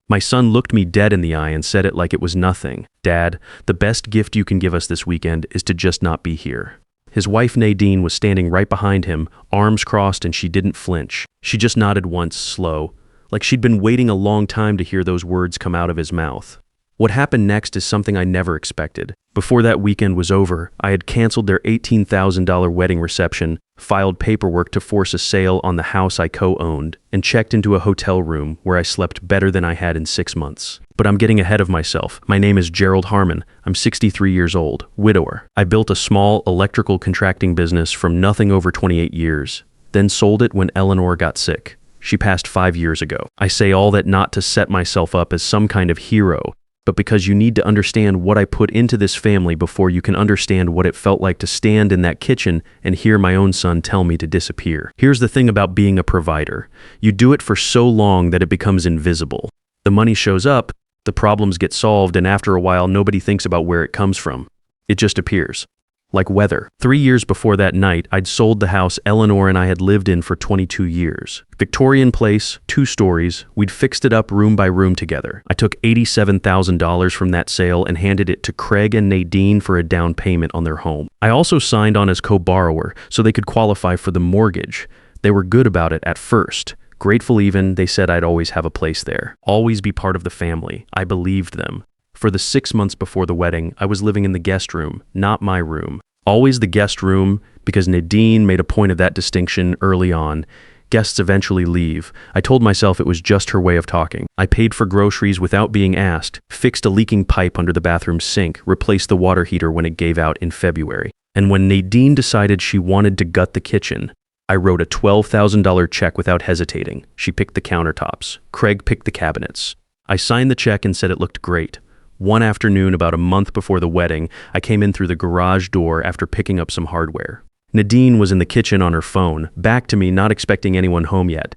My son looked me dead in the eye and said it like it was nothing. "Dad, the best gift you can give us this weekend is to just not be here." His wife Nadine was standing right behind him, arms crossed, and she didn't flinch. She just nodded once, slow, like she'd been waiting a long time to hear those words come out of his mouth. What happened next is something I never expected. Before that weekend was over, I had canceled their $18,000 wedding reception, filed paperwork to force a sale on the house I co-owned, and checked into a hotel room where I slept better than I had in 6 months. But I'm getting ahead of myself. My name is Gerald Harmon. I'm 63 years old, widower. I built a small electrical contracting business from nothing over 28 years, then sold it when Eleanor got sick. She passed 5 years ago. I say all that not to set myself up as some kind of hero, but because you need to understand what I put into this family before you can understand what it felt like to stand in that kitchen and hear my own son tell me to disappear. Here's the thing about being a provider. You do it for so long that it becomes invisible. The money shows up, the problems get solved, and after a while nobody thinks about where it comes from. It just appears. Like weather. 3 years before that night, I'd sold the house Eleanor and I had lived in for 22 years. Victorian place, 2 stories, we'd fixed it up room by room together. I took $87,000 from that sale and handed it to Craig and Nadine for a down payment on their home. I also signed on as co-borrower so they could qualify for the mortgage. They were good about it at first. Grateful even, they said I'd always have a place there. Always be part of the family. I believed them. For the 6 months before the wedding, I was living in the guest room, not my room. Always the guest room, because Nadine made a point of that distinction early on. Guests eventually leave. I told myself it was just her way of talking. I paid for groceries without being asked, fixed a leaking pipe under the bathroom sink, replaced the water heater when it gave out in February. And when Nadine decided she wanted to gut the kitchen, I wrote a $12,000 check without hesitating. She picked the countertops. Craig picked the cabinets. I signed the check and said it looked great. One afternoon, about a month before the wedding, I came in through the garage door after picking up some hardware. Nadine was in the kitchen on her phone, back to me, not expecting anyone home yet.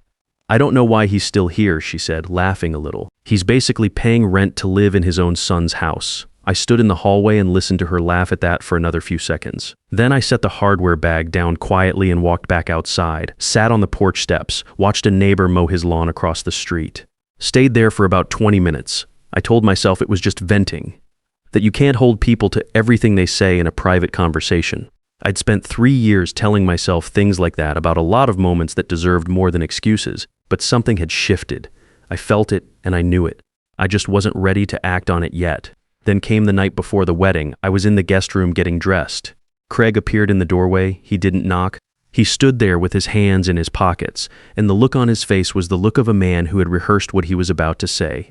"I don't know why he's still here," she said, laughing a little. "He's basically paying rent to live in his own son's house." I stood in the hallway and listened to her laugh at that for another few seconds. Then I set the hardware bag down quietly and walked back outside, sat on the porch steps, watched a neighbor mow his lawn across the street. Stayed there for about 20 minutes. I told myself it was just venting, that you can't hold people to everything they say in a private conversation. I'd spent 3 years telling myself things like that about a lot of moments that deserved more than excuses, but something had shifted. I felt it and I knew it. I just wasn't ready to act on it yet. Then came the night before the wedding. I was in the guest room getting dressed. Craig appeared in the doorway. He didn't knock. He stood there with his hands in his pockets, and the look on his face was the look of a man who had rehearsed what he was about to say.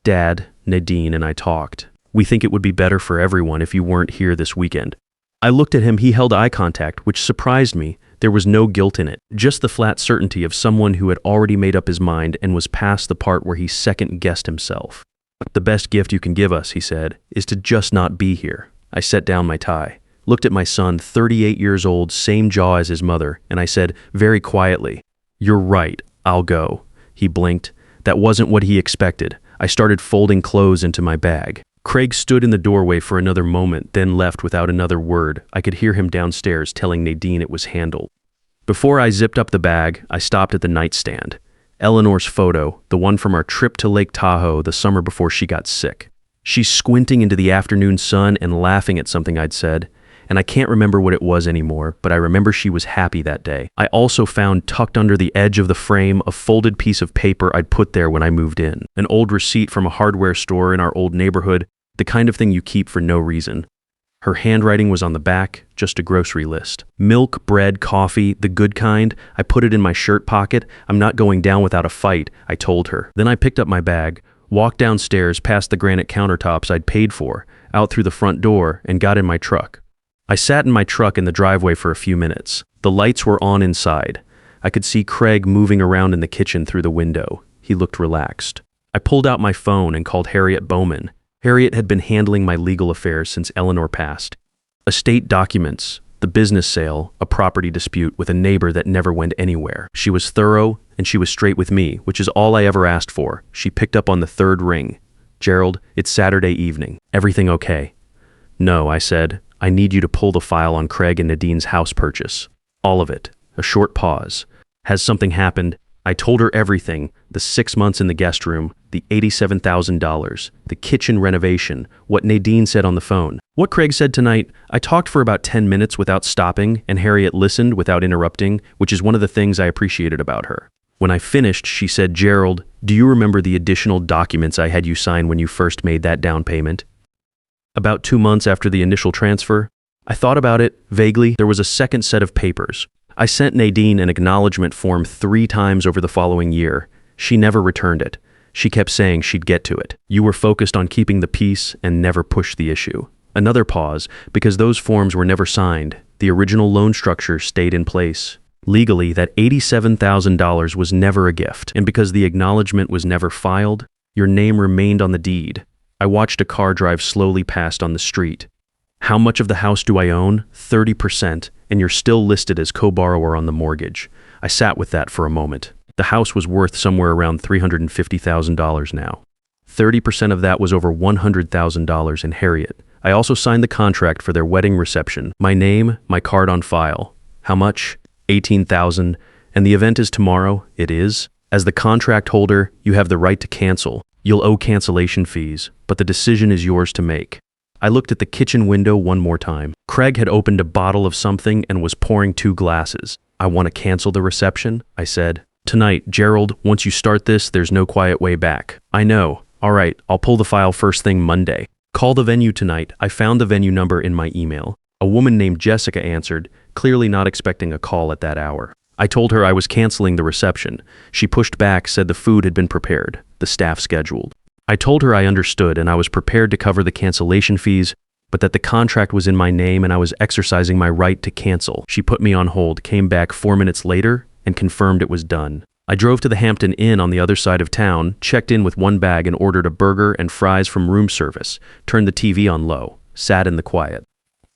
"Dad," Nadine and I talked. "We think it would be better for everyone if you weren't here this weekend." I looked at him. He held eye contact, which surprised me. There was no guilt in it, just the flat certainty of someone who had already made up his mind and was past the part where he second-guessed himself. "The best gift you can give us," he said, "is to just not be here." I set down my tie, looked at my son, 38 years old, same jaw as his mother, and I said, very quietly, "You're right, I'll go." He blinked. That wasn't what he expected. I started folding clothes into my bag. Craig stood in the doorway for another moment, then left without another word. I could hear him downstairs telling Nadine it was handled. Before I zipped up the bag, I stopped at the nightstand. Eleanor's photo, the one from our trip to Lake Tahoe the summer before she got sick. She's squinting into the afternoon sun and laughing at something I'd said, and I can't remember what it was anymore, but I remember she was happy that day. I also found tucked under the edge of the frame a folded piece of paper I'd put there when I moved in. An old receipt from a hardware store in our old neighborhood, the kind of thing you keep for no reason. Her handwriting was on the back, just a grocery list. Milk, bread, coffee, the good kind. I put it in my shirt pocket. "I'm not going down without a fight," I told her. Then I picked up my bag, walked downstairs past the granite countertops I'd paid for, out through the front door, and got in my truck. I sat in my truck in the driveway for a few minutes. The lights were on inside. I could see Craig moving around in the kitchen through the window. He looked relaxed. I pulled out my phone and called Harriet Bowman. Harriet had been handling my legal affairs since Eleanor passed. Estate documents, the business sale, a property dispute with a neighbor that never went anywhere. She was thorough, and she was straight with me, which is all I ever asked for. She picked up on the third ring. "Gerald, it's Saturday evening. Everything okay?" "No," I said. "I need you to pull the file on Craig and Nadine's house purchase. All of it." A short pause. "Has something happened?" I told her everything, The 6 months in the guest room, the $87,000, the kitchen renovation, what Nadine said on the phone. What Craig said tonight, I talked for about 10 minutes without stopping, and Harriet listened without interrupting, which is one of the things I appreciated about her. When I finished, she said, "Gerald, do you remember the additional documents I had you sign when you first made that down payment?" About 2 months after the initial transfer, I thought about it, vaguely. There was a second set of papers. I sent Nadine an acknowledgement form 3 times over the following year. She never returned it. She kept saying she'd get to it. You were focused on keeping the peace and never pushed the issue. Another pause, because those forms were never signed. The original loan structure stayed in place. Legally, that $87,000 was never a gift, and because the acknowledgement was never filed, your name remained on the deed. I watched a car drive slowly past on the street. How much of the house do I own? 30%, and you're still listed as co-borrower on the mortgage. I sat with that for a moment. The house was worth somewhere around $350,000 now. 30% of that was over $100,000 in Harriet. I also signed the contract for their wedding reception. My name, my card on file. How much? $18,000. And the event is tomorrow? It is. As the contract holder, you have the right to cancel. You'll owe cancellation fees, but the decision is yours to make. I looked at the kitchen window one more time. Craig had opened a bottle of something and was pouring 2 glasses. I want to cancel the reception, I said. Tonight, Gerald, once you start this, there's no quiet way back. I know. All right, I'll pull the file first thing Monday. Call the venue tonight. I found the venue number in my email. A woman named Jessica answered, clearly not expecting a call at that hour. I told her I was canceling the reception. She pushed back, said the food had been prepared, the staff scheduled. I told her I understood and I was prepared to cover the cancellation fees, but that the contract was in my name and I was exercising my right to cancel. She put me on hold, came back 4 minutes later, and confirmed it was done. I drove to the Hampton Inn on the other side of town, checked in with 1 bag and ordered a burger and fries from room service, turned the TV on low, sat in the quiet.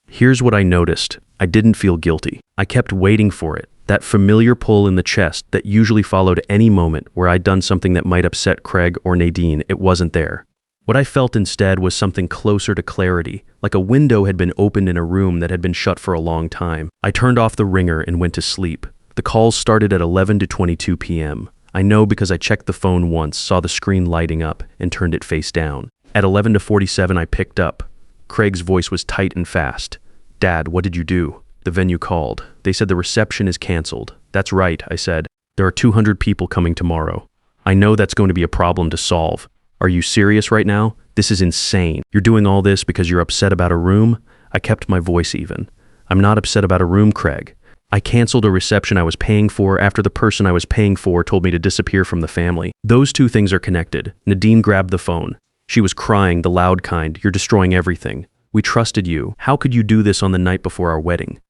Here's what I noticed. I didn't feel guilty. I kept waiting for it. That familiar pull in the chest that usually followed any moment where I'd done something that might upset Craig or Nadine, it wasn't there. What I felt instead was something closer to clarity, like a window had been opened in a room that had been shut for a long time. I turned off the ringer and went to sleep. The calls started at 11 to 22 p.m. I know because I checked the phone once, saw the screen lighting up, and turned it face down. At 11 to 47, I picked up. Craig's voice was tight and fast. "Dad, what did you do?" The venue called. They said the reception is canceled. "That's right," I said. "There are 200 people coming tomorrow. I know that's going to be a problem to solve. Are you serious right now? This is insane. You're doing all this because you're upset about a room?" I kept my voice even. "I'm not upset about a room, Craig. I canceled a reception I was paying for after the person I was paying for told me to disappear from the family. Those 2 things are connected." Nadine grabbed the phone. She was crying, the loud kind. "You're destroying everything. We trusted you. How could you do this on the night before our wedding?"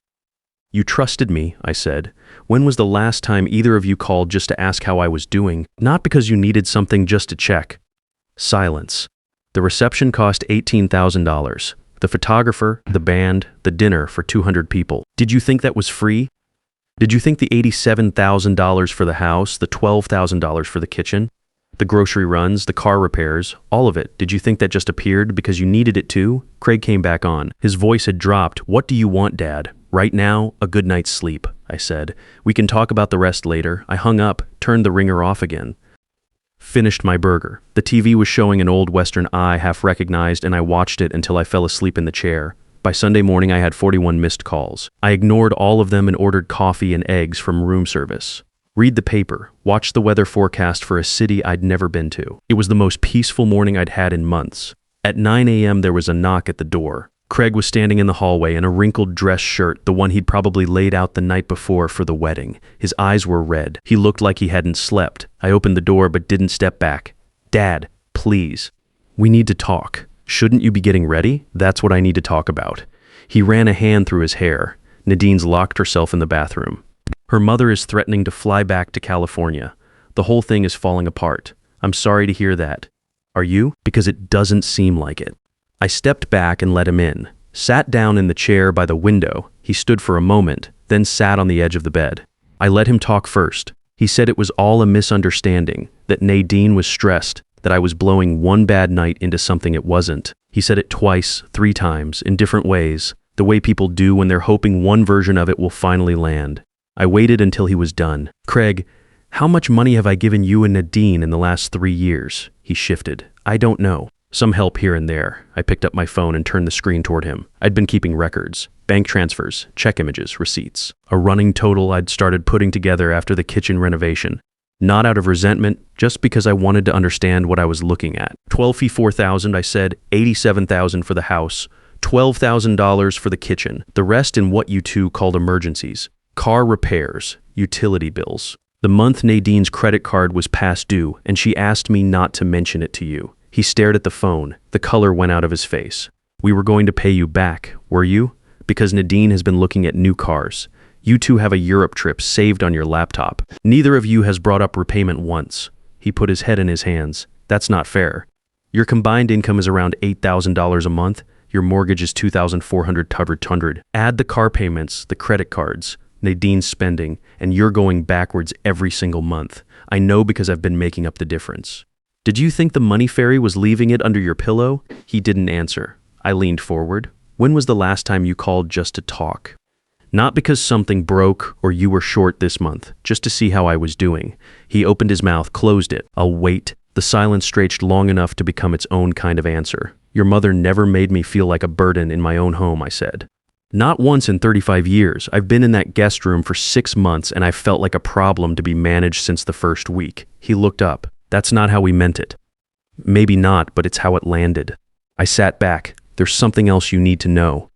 "You trusted me," I said. "When was the last time either of you called just to ask how I was doing? Not because you needed something, just to check." Silence. The reception cost $18,000. The photographer, the band, the dinner for 200 people. Did you think that was free? Did you think the $87,000 for the house, the $12,000 for the kitchen, the grocery runs, the car repairs, all of it, did you think that just appeared because you needed it too? Craig came back on. His voice had dropped. "What do you want, Dad? Right now, a good night's sleep," I said. "We can talk about the rest later." I hung up, turned the ringer off again. Finished my burger. The TV was showing an old Western I half recognized, and I watched it until I fell asleep in the chair. By Sunday morning, I had 41 missed calls. I ignored all of them and ordered coffee and eggs from room service. Read the paper, watch the weather forecast for a city I'd never been to. It was the most peaceful morning I'd had in months. At 9 a.m. there was a knock at the door. Craig was standing in the hallway in a wrinkled dress shirt, the one he'd probably laid out the night before for the wedding. His eyes were red. He looked like he hadn't slept. I opened the door but didn't step back. "Dad, please. We need to talk. Shouldn't you be getting ready? That's what I need to talk about." He ran a hand through his hair. Nadine's locked herself in the bathroom. Her mother is threatening to fly back to California. The whole thing is falling apart. I'm sorry to hear that. Are you? Because it doesn't seem like it. I stepped back and let him in. Sat down in the chair by the window. He stood for a moment, then sat on the edge of the bed. I let him talk first. He said it was all a misunderstanding, that Nadine was stressed, that I was blowing one bad night into something it wasn't. He said it twice, 3 times, in different ways, the way people do when they're hoping one version of it will finally land. I waited until he was done. "Craig, How much money have I given you and Nadine in the last 3 years? He shifted. I don't know. Some help here and there. I picked up my phone and turned the screen toward him. I'd been keeping records, bank transfers, check images, receipts. A running total I'd started putting together after the kitchen renovation. Not out of resentment, just because I wanted to understand what I was looking at. 12 fee $4,000, I said, 87,000 for the house, $12,000 for the kitchen, the rest in what you two called emergencies. Car repairs, utility bills. The month Nadine's credit card was past due, and she asked me not to mention it to you. He stared at the phone. The color went out of his face. We were going to pay you back, were you? Because Nadine has been looking at new cars. You two have a Europe trip saved on your laptop. Neither of you has brought up repayment once. He put his head in his hands. That's not fair. Your combined income is around $8,000 a month. Your mortgage is $2,400. Add the car payments, the credit cards, Nadine's spending, and you're going backwards every single month. I know because I've been making up the difference. Did you think the money fairy was leaving it under your pillow? He didn't answer. I leaned forward. When was the last time you called just to talk? Not because something broke or you were short this month, just to see how I was doing. He opened his mouth, closed it. I'll wait. The silence stretched long enough to become its own kind of answer. Your mother never made me feel like a burden in my own home, I said. Not once in 35 years. I've been in that guest room for 6 months and I felt like a problem to be managed since the first week. He looked up. That's not how we meant it. Maybe not, but it's how it landed. I sat back. There's something else you need to know.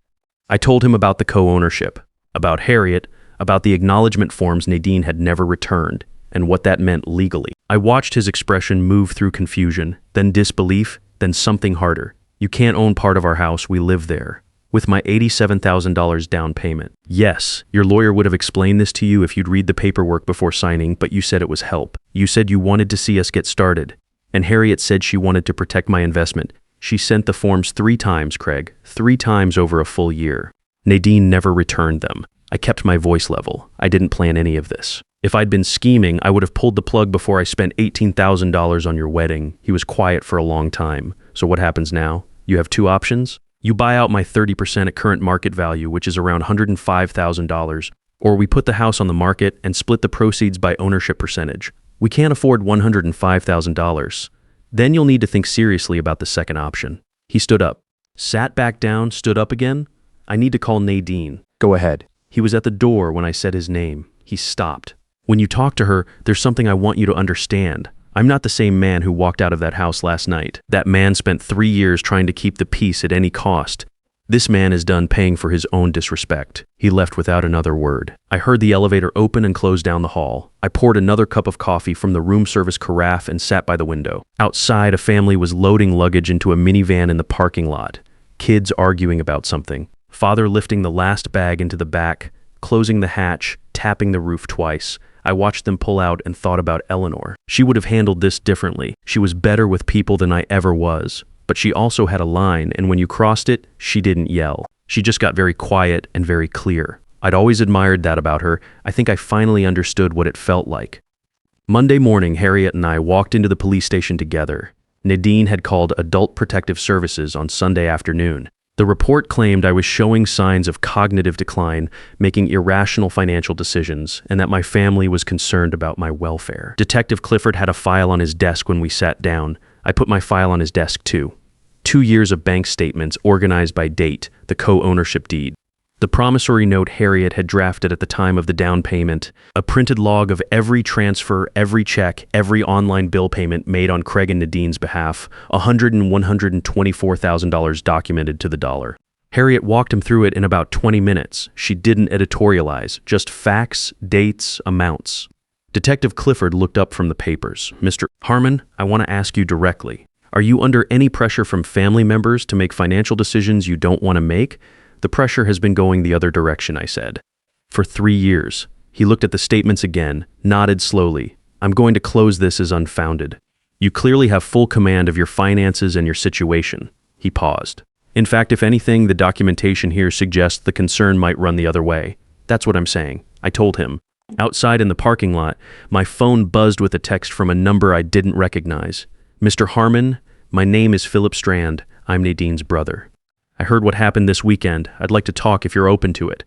I told him about the co-ownership, about Harriet, about the acknowledgement forms Nadine had never returned, and what that meant legally. I watched his expression move through confusion, then disbelief, then something harder. You can't own part of our house, we live there. With my $87,000 down payment. Yes, your lawyer would have explained this to you if you'd read the paperwork before signing, but you said it was help. You said you wanted to see us get started. And Harriet said she wanted to protect my investment. She sent the forms 3 times, Craig. 3 times over a full year. Nadine never returned them. I kept my voice level. I didn't plan any of this. If I'd been scheming, I would have pulled the plug before I spent $18,000 on your wedding. He was quiet for a long time. So what happens now? You have 2 options. You buy out my 30% at current market value, which is around $105,000, or we put the house on the market and split the proceeds by ownership percentage. We can't afford $105,000. Then you'll need to think seriously about the second option. He stood up, sat back down, stood up again. I need to call Nadine. Go ahead. He was at the door when I said his name. He stopped. When you talk to her, there's something I want you to understand. I'm not the same man who walked out of that house last night. That man spent 3 years trying to keep the peace at any cost. This man is done paying for his own disrespect. He left without another word. I heard the elevator open and close down the hall. I poured another cup of coffee from the room service carafe and sat by the window. Outside, a family was loading luggage into a minivan in the parking lot. Kids arguing about something. Father lifting the last bag into the back, closing the hatch, tapping the roof twice. I watched them pull out and thought about Eleanor. She would have handled this differently. She was better with people than I ever was. But she also had a line, and when you crossed it, she didn't yell. She just got very quiet and very clear. I'd always admired that about her. I think I finally understood what it felt like. Monday morning, Harriet and I walked into the police station together. Nadine had called Adult Protective Services on Sunday afternoon. The report claimed I was showing signs of cognitive decline, making irrational financial decisions, and that my family was concerned about my welfare. Detective Clifford had a file on his desk when we sat down. I put my file on his desk too. 2 years of bank statements organized by date, the co-ownership deed. The promissory note Harriet had drafted at the time of the down payment, a printed log of every transfer, every check, every online bill payment made on Craig and Nadine's behalf, $100,000 and $124,000 documented to the dollar. Harriet walked him through it in about 20 minutes. She didn't editorialize, just facts, dates, amounts. Detective Clifford looked up from the papers. Mr. Harmon, I want to ask you directly. Are you under any pressure from family members to make financial decisions you don't want to make? The pressure has been going the other direction, I said. For 3 years. He looked at the statements again, nodded slowly. I'm going to close this as unfounded. You clearly have full command of your finances and your situation. He paused. In fact, if anything, the documentation here suggests the concern might run the other way. That's what I'm saying. I told him. Outside in the parking lot, my phone buzzed with a text from a number I didn't recognize. Mr. Harmon, my name is Philip Strand. I'm Nadine's brother. I heard what happened this weekend. I'd like to talk if you're open to it.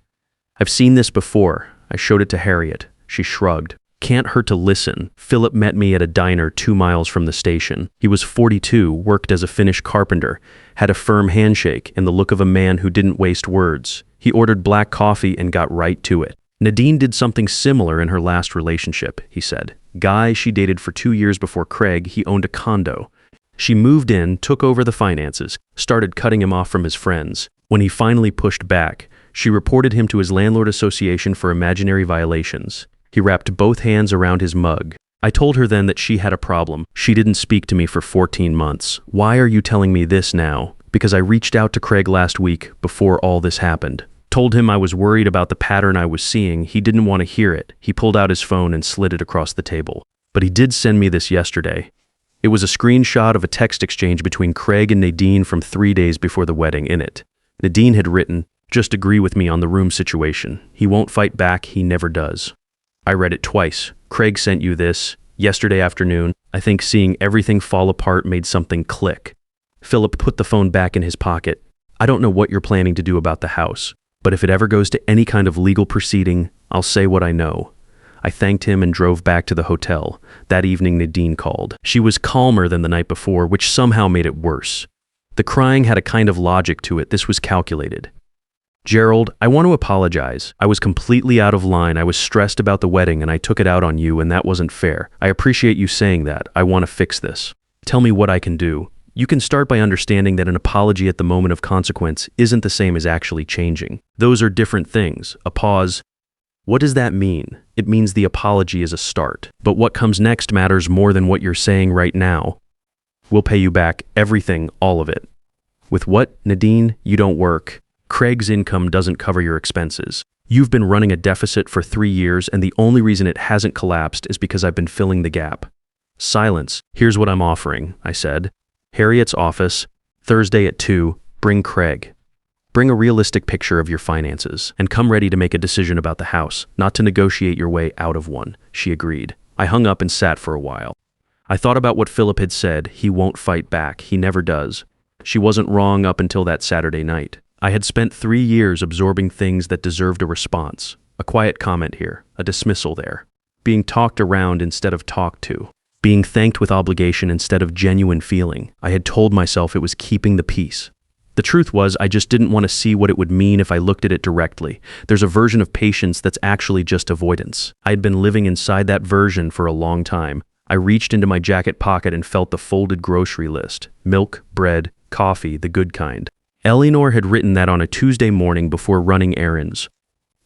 I've seen this before. I showed it to Harriet. She shrugged. Can't hurt to listen. Philip met me at a diner 2 miles from the station. He was 42, worked as a Finnish carpenter, had a firm handshake and the look of a man who didn't waste words. He ordered black coffee and got right to it. Nadine did something similar in her last relationship, he said. Guy she dated for 2 years before Craig, he owned a condo. She moved in, took over the finances, started cutting him off from his friends. When he finally pushed back, she reported him to his landlord association for imaginary violations. He wrapped both hands around his mug. I told her then that she had a problem. She didn't speak to me for 14 months. Why are you telling me this now? Because I reached out to Craig last week before all this happened. Told him I was worried about the pattern I was seeing. He didn't want to hear it. He pulled out his phone and slid it across the table. But he did send me this yesterday. It was a screenshot of a text exchange between Craig and Nadine from 3 days before the wedding. In it, Nadine had written, "Just agree with me on the room situation. He won't fight back, he never does." I read it twice. Craig sent you this yesterday afternoon. I think seeing everything fall apart made something click. Philip put the phone back in his pocket. I don't know what you're planning to do about the house, but if it ever goes to any kind of legal proceeding, I'll say what I know. I thanked him and drove back to the hotel. That evening, Nadine called. She was calmer than the night before, which somehow made it worse. The crying had a kind of logic to it. This was calculated. "Gerald, I want to apologize. I was completely out of line. I was stressed about the wedding and I took it out on you, and that wasn't fair. I appreciate you saying that. I want to fix this. Tell me what I can do." You can start by understanding that an apology at the moment of consequence isn't the same as actually changing. Those are different things. A pause. What does that mean? It means the apology is a start. But what comes next matters more than what you're saying right now. We'll pay you back everything, all of it. With what, Nadine? You don't work. Craig's income doesn't cover your expenses. You've been running a deficit for 3 years, and the only reason it hasn't collapsed is because I've been filling the gap. Silence. Here's what I'm offering, I said. Harriet's office, Thursday at 2, bring Craig. Bring a realistic picture of your finances, and come ready to make a decision about the house, not to negotiate your way out of one. She agreed. I hung up and sat for a while. I thought about what Philip had said. He won't fight back. He never does. She wasn't wrong up until that Saturday night. I had spent 3 years absorbing things that deserved a response. A quiet comment here, a dismissal there. Being talked around instead of talked to. Being thanked with obligation instead of genuine feeling. I had told myself it was keeping the peace. The truth was, I just didn't want to see what it would mean if I looked at it directly. There's a version of patience that's actually just avoidance. I had been living inside that version for a long time. I reached into my jacket pocket and felt the folded grocery list. Milk, bread, coffee, the good kind. Eleanor had written that on a Tuesday morning before running errands.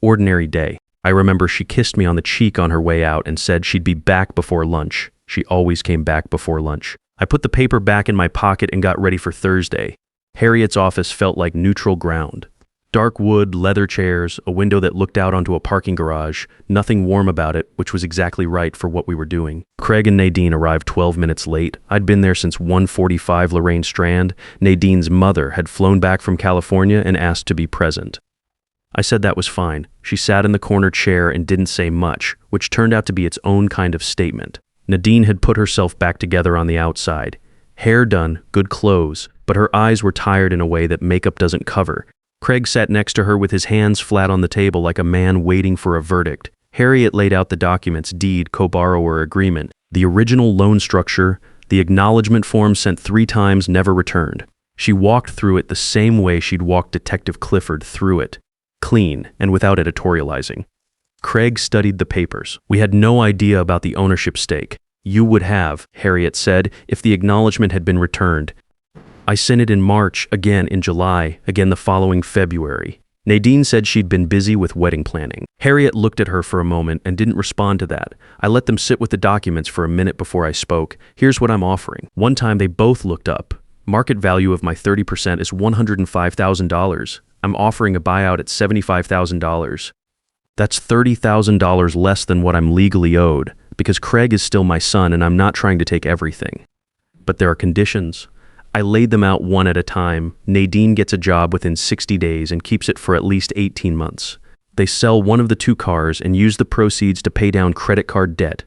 Ordinary day. I remember she kissed me on the cheek on her way out and said she'd be back before lunch. She always came back before lunch. I put the paper back in my pocket and got ready for Thursday. Harriet's office felt like neutral ground. Dark wood, leather chairs, a window that looked out onto a parking garage, nothing warm about it, which was exactly right for what we were doing. Craig and Nadine arrived 12 minutes late. I'd been there since 1:45 Lorraine Strand. Nadine's mother had flown back from California and asked to be present. I said that was fine. She sat in the corner chair and didn't say much, which turned out to be its own kind of statement. Nadine had put herself back together on the outside. Hair done, good clothes, but her eyes were tired in a way that makeup doesn't cover. Craig sat next to her with his hands flat on the table like a man waiting for a verdict. Harriet laid out the documents, deed, co-borrower agreement, the original loan structure, the acknowledgement form sent 3 times, never returned. She walked through it the same way she'd walked Detective Clifford through it, clean and without editorializing. Craig studied the papers. We had no idea about the ownership stake. You would have, Harriet said, if the acknowledgement had been returned. I sent it in March, again in July, again the following February. Nadine said she'd been busy with wedding planning. Harriet looked at her for a moment and didn't respond to that. I let them sit with the documents for a minute before I spoke. Here's what I'm offering. One time they both looked up. Market value of my 30% is $105,000. I'm offering a buyout at $75,000. That's $30,000 less than what I'm legally owed, because Craig is still my son and I'm not trying to take everything. But there are conditions. I laid them out one at a time. Nadine gets a job within 60 days and keeps it for at least 18 months. They sell one of the 2 cars and use the proceeds to pay down credit card debt.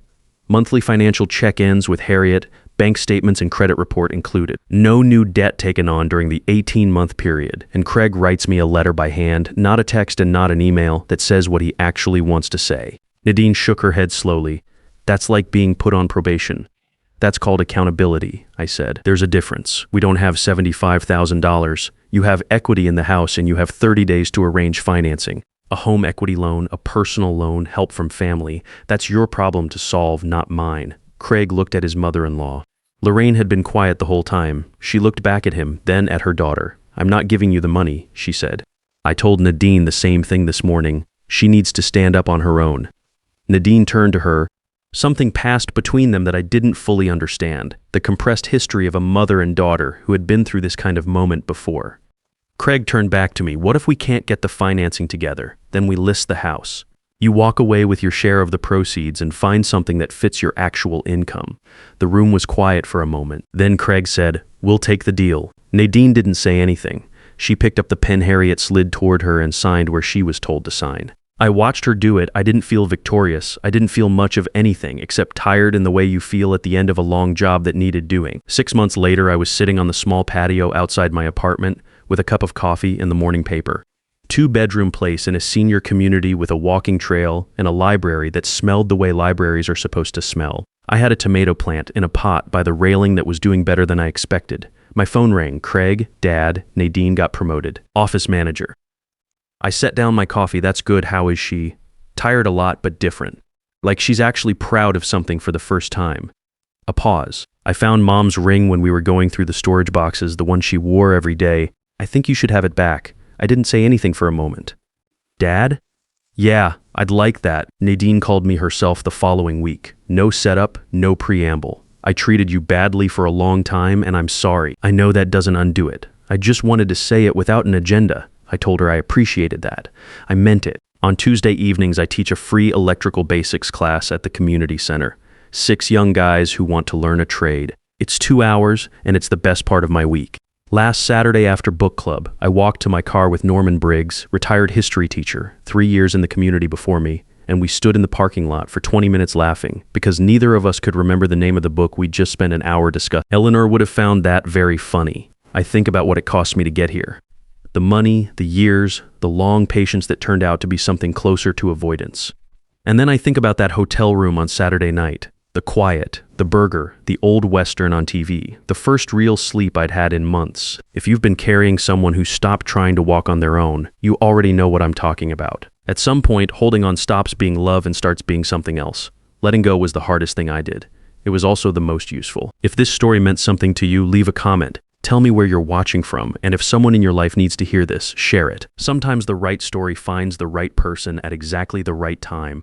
Monthly financial check-ins with Harriet, bank statements and credit report included. No new debt taken on during the 18-month period, and Craig writes me a letter by hand, not a text and not an email, that says what he actually wants to say. Nadine shook her head slowly. That's like being put on probation. That's called accountability, I said. There's a difference. We don't have $75,000. You have equity in the house and you have 30 days to arrange financing. A home equity loan, a personal loan, help from family. That's your problem to solve, not mine. Craig looked at his mother-in-law. Lorraine had been quiet the whole time. She looked back at him, then at her daughter. I'm not giving you the money, she said. I told Nadine the same thing this morning. She needs to stand up on her own. Nadine turned to her. Something passed between them that I didn't fully understand. The compressed history of a mother and daughter who had been through this kind of moment before. Craig turned back to me. What if we can't get the financing together? Then we list the house. You walk away with your share of the proceeds and find something that fits your actual income. The room was quiet for a moment. Then Craig said, we'll take the deal. Nadine didn't say anything. She picked up the pen Harriet slid toward her and signed where she was told to sign. I watched her do it. I didn't feel victorious. I didn't feel much of anything except tired in the way you feel at the end of a long job that needed doing. 6 months later, I was sitting on the small patio outside my apartment with a cup of coffee and the morning paper. 2-bedroom place in a senior community with a walking trail and a library that smelled the way libraries are supposed to smell. I had a tomato plant in a pot by the railing that was doing better than I expected. My phone rang. Craig, Dad, Nadine got promoted. Office manager. I set down my coffee. That's good. How is she? Tired a lot, but different. Like she's actually proud of something for the first time. A pause. I found Mom's ring when we were going through the storage boxes, the one she wore every day. I think you should have it back. I didn't say anything for a moment. Dad? Yeah, I'd like that. Nadine called me herself the following week. No setup, no preamble. I treated you badly for a long time and I'm sorry. I know that doesn't undo it. I just wanted to say it without an agenda. I told her I appreciated that. I meant it. On Tuesday evenings, I teach a free electrical basics class at the community center. 6 young guys who want to learn a trade. It's 2 hours, and it's the best part of my week. Last Saturday after book club, I walked to my car with Norman Briggs, retired history teacher, 3 years in the community before me, and we stood in the parking lot for 20 minutes laughing, because neither of us could remember the name of the book we'd just spent an hour discussing. Eleanor would have found that very funny. I think about what it cost me to get here. The money, the years, the long patience that turned out to be something closer to avoidance. And then I think about that hotel room on Saturday night, the quiet, the burger, the old Western on TV, the first real sleep I'd had in months. If you've been carrying someone who stopped trying to walk on their own, you already know what I'm talking about. At some point, holding on stops being love and starts being something else. Letting go was the hardest thing I did. It was also the most useful. If this story meant something to you, leave a comment. Tell me where you're watching from, and if someone in your life needs to hear this, share it. Sometimes the right story finds the right person at exactly the right time.